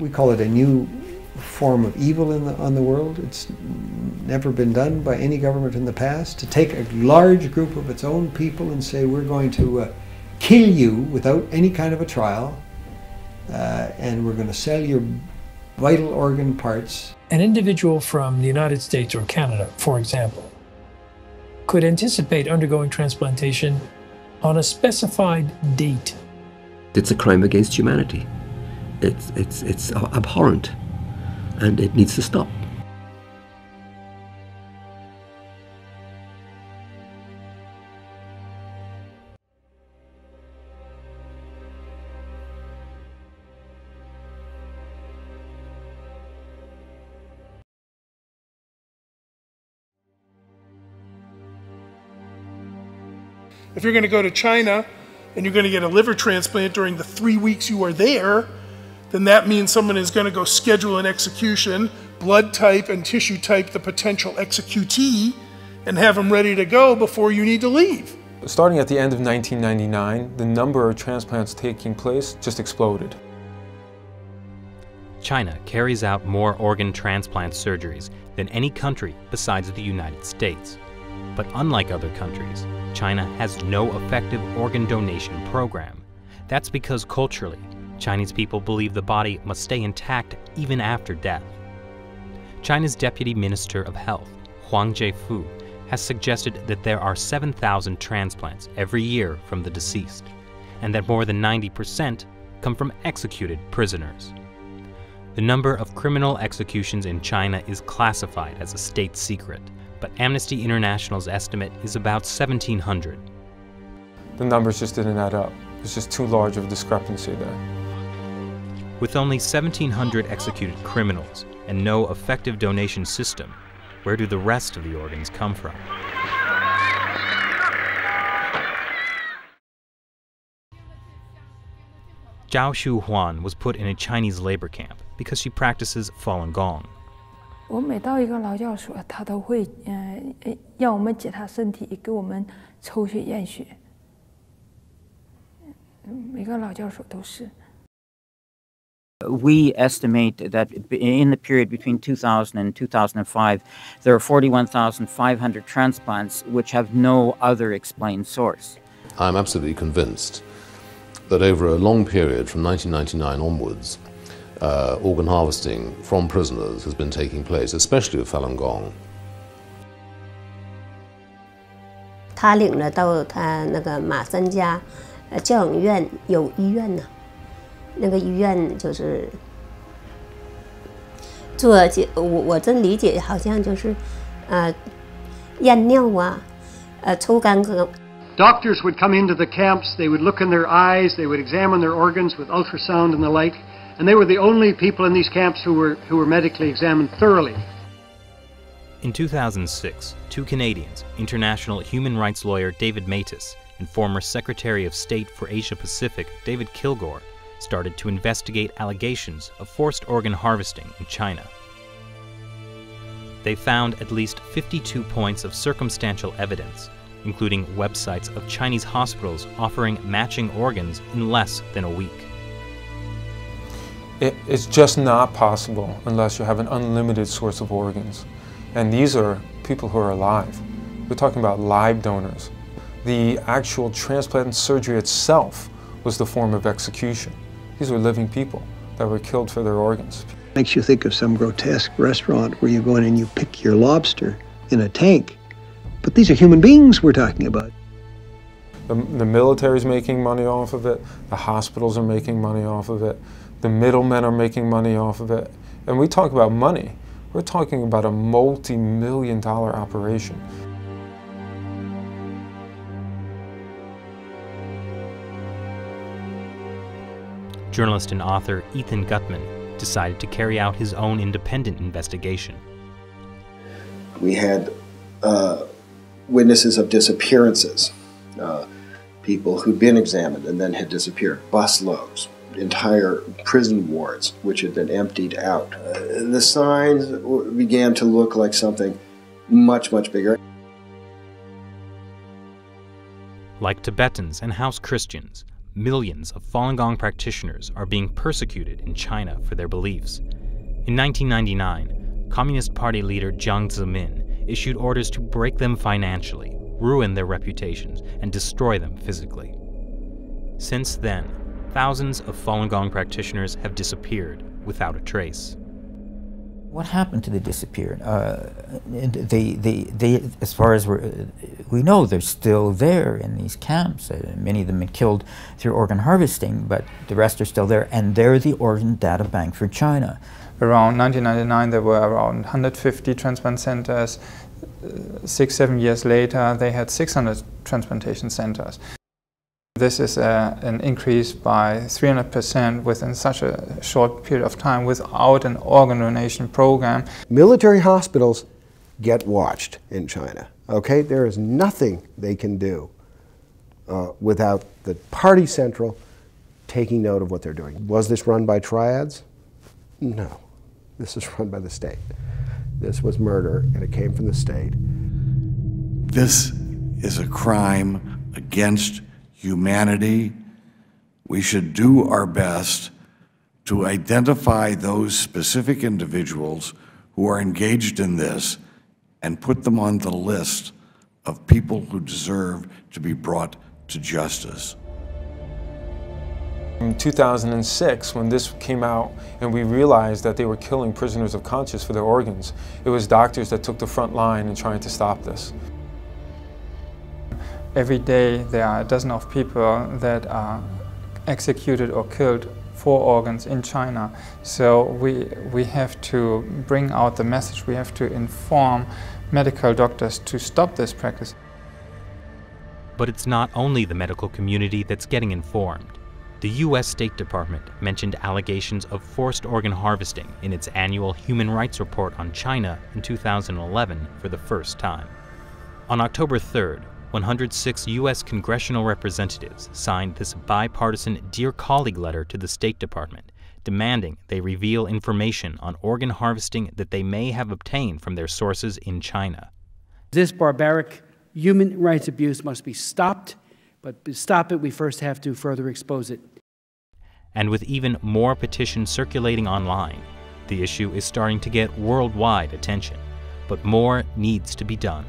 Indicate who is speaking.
Speaker 1: We call it a new form of evil on the world. It's never been done by any government in the past, to take a large group of its own people and say, we're going to kill you without any kind of a trial, and we're going to sell your vital organ parts.
Speaker 2: An individual from the United States or Canada, for example, could anticipate undergoing transplantation on a specified date.
Speaker 3: It's a crime against humanity. It's abhorrent, and it needs to stop.
Speaker 4: If you're going to go to China and you're going to get a liver transplant during the 3 weeks you are there, then that means someone is going to go schedule an execution, blood type and tissue type the potential executee, and have them ready to go before you need to leave.
Speaker 5: Starting at the end of 1999, the number of transplants taking place just exploded.
Speaker 6: China carries out more organ transplant surgeries than any country besides the United States. But unlike other countries, China has no effective organ donation program. That's because culturally, Chinese people believe the body must stay intact even after death. China's Deputy Minister of Health, Huang Jiefu, has suggested that there are 7,000 transplants every year from the deceased, and that more than 90% come from executed prisoners. The number of criminal executions in China is classified as a state secret, but Amnesty International's estimate is about 1,700.
Speaker 5: The numbers just didn't add up. There's just too large of a discrepancy there.
Speaker 6: With only 1,700 executed criminals and no effective donation system, where do the rest of the organs come from? Zhao Shuhuan was put in a Chinese labor camp because she practices Falun Gong.
Speaker 7: 我每到一个劳教所，他都会让我们检查身体，给我们抽血验血。每个劳教所都是。
Speaker 8: We estimate that in the period between 2000 and 2005, there are 41,500 transplants which have no other explained source.
Speaker 9: I'm absolutely convinced that over a long period from 1999 onwards, organ harvesting from prisoners has been taking place, especially with Falun Gong.
Speaker 10: 他领了到他那个马三家教养院有医院呢，那个医院就是做我这理解好像就是验尿啊，抽干咳。
Speaker 11: Doctors would come into the camps, they would look in their eyes, they would examine their organs with ultrasound and the like, and they were the only people in these camps who were medically examined thoroughly.
Speaker 6: In 2006, two Canadians, international human rights lawyer David Matus and former Secretary of State for Asia Pacific David Kilgore, started to investigate allegations of forced organ harvesting in China. They found at least 52 points of circumstantial evidence, including websites of Chinese hospitals offering matching organs in less than a week.
Speaker 5: It's just not possible unless you have an unlimited source of organs. And these are people who are alive. We're talking about live donors. The actual transplant surgery itself was the form of execution. These were living people that were killed for their organs.
Speaker 1: Makes you think of some grotesque restaurant where you go in and you pick your lobster in a tank. But these are human beings we're talking about.
Speaker 5: The military's making money off of it. The hospitals are making money off of it. The middlemen are making money off of it. And we talk about money. We're talking about a multi-million-dollar operation.
Speaker 6: Journalist and author Ethan Gutman decided to carry out his own independent investigation.
Speaker 12: We had witnesses of disappearances, people who'd been examined and then had disappeared, busloads, entire prison wards which had been emptied out. The signs began to look like something much, much bigger.
Speaker 6: Like Tibetans and house Christians, millions of Falun Gong practitioners are being persecuted in China for their beliefs. In 1999, Communist Party leader Jiang Zemin issued orders to break them financially, ruin their reputations, and destroy them physically. Since then, thousands of Falun Gong practitioners have disappeared without a trace.
Speaker 8: What happened to the disappeared? They, as far as we know, they're still there in these camps. Many of them been killed through organ harvesting, but the rest are still there, and they're the organ data bank for China.
Speaker 5: Around 1999, there were around 150 transplant centers. 6-7 years later, they had 600 transplantation centers. This is an increase by 300% within such a short period of time without an organ donation program.
Speaker 12: Military hospitals get watched in China, okay? There is nothing they can do without the party central taking note of what they're doing. Was this run by triads? No. This is run by the state. This was murder, and it came from the state.
Speaker 13: This is a crime against humanity. We should do our best to identify those specific individuals who are engaged in this and put them on the list of people who deserve to be brought to justice.
Speaker 5: In 2006, when this came out and we realized that they were killing prisoners of conscience for their organs, it was doctors that took the front line in trying to stop this. Every day there are a dozen of people that are executed or killed for organs in China. So we have to bring out the message, we have to inform medical doctors to stop this practice.
Speaker 6: But it's not only the medical community that's getting informed. The U.S. State Department mentioned allegations of forced organ harvesting in its annual Human Rights Report on China in 2011 for the first time. On October 3rd, 106 U.S. congressional representatives signed this bipartisan Dear Colleague letter to the State Department, demanding they reveal information on organ harvesting that they may have obtained from their sources in China.
Speaker 14: This barbaric human rights abuse must be stopped, but to stop it, we first have to further expose it.
Speaker 6: And with even more petitions circulating online, the issue is starting to get worldwide attention. But more needs to be done.